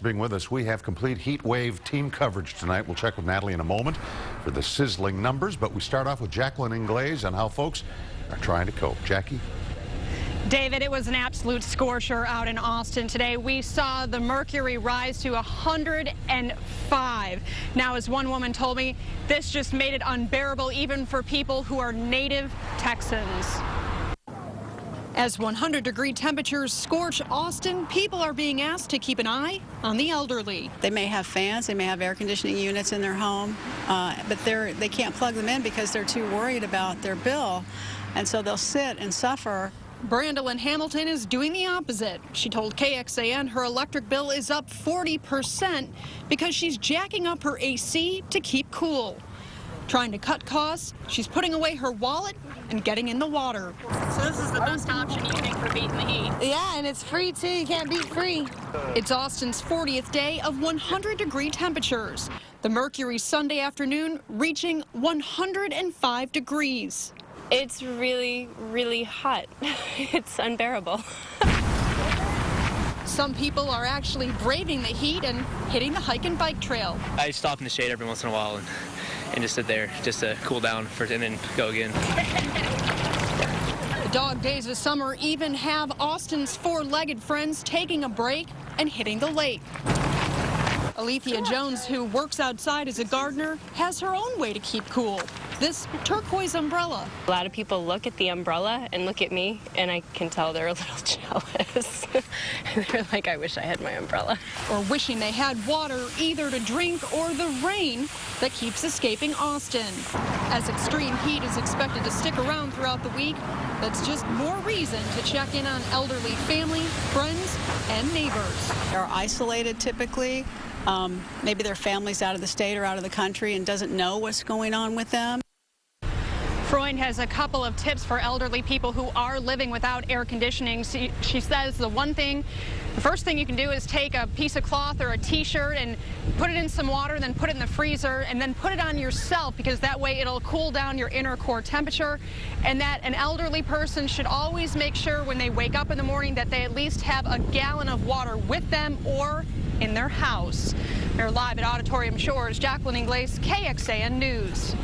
Being with us, we have complete heat wave team coverage tonight. We'll check with Natalie in a moment for the sizzling numbers, but we start off with Jacqueline Ingles on how folks are trying to cope. Jackie? David, it was an absolute scorcher out in Austin today. We saw the mercury rise to 105. Now, as one woman told me, this just made it unbearable even for people who are native Texans. As 100-degree temperatures scorch Austin, people are being asked to keep an eye on the elderly. They may have fans, they may have air conditioning units in their home, but they can't plug them in because they're too worried about their bill, and so they'll sit and suffer. Brandolyn Hamilton is doing the opposite. She told KXAN her electric bill is up 40% because she's jacking up her AC to keep cool. Trying to cut costs, she's putting away her wallet and getting in the water. So this is the best option you think for beating the heat? Yeah, and it's free too. You can't beat free. It's Austin's 40th day of 100-degree temperatures. The mercury Sunday afternoon reaching 105 degrees. It's really, really hot. It's unbearable. Some people are actually braving the heat and hitting the hike and bike trail. I stop in the shade every once in a while and just sit there just to cool down and then go again. The dog days of summer even have Austin's four-legged friends taking a break and hitting the lake. Alethea Jones, who works outside as a gardener, has her own way to keep cool. This turquoise umbrella. A lot of people look at the umbrella and look at me, and I can tell they're a little jealous. They're like, I wish I had my umbrella. Or wishing they had water either to drink or the rain that keeps escaping Austin. As extreme heat is expected to stick around throughout the week, that's just more reason to check in on elderly family, friends, and neighbors. They're isolated typically. Maybe their family's out of the state or out of the country and doesn't know what's going on with them. Freund has a couple of tips for elderly people who are living without air conditioning. She says the first thing you can do is take a piece of cloth or a t-shirt and put it in some water, then put it in the freezer, and then put it on yourself, because that way it'll cool down your inner core temperature. And that an elderly person should always make sure when they wake up in the morning that they at least have a gallon of water with them or in their house. They're live at Auditorium Shores. Jacqueline Ingles, KXAN News.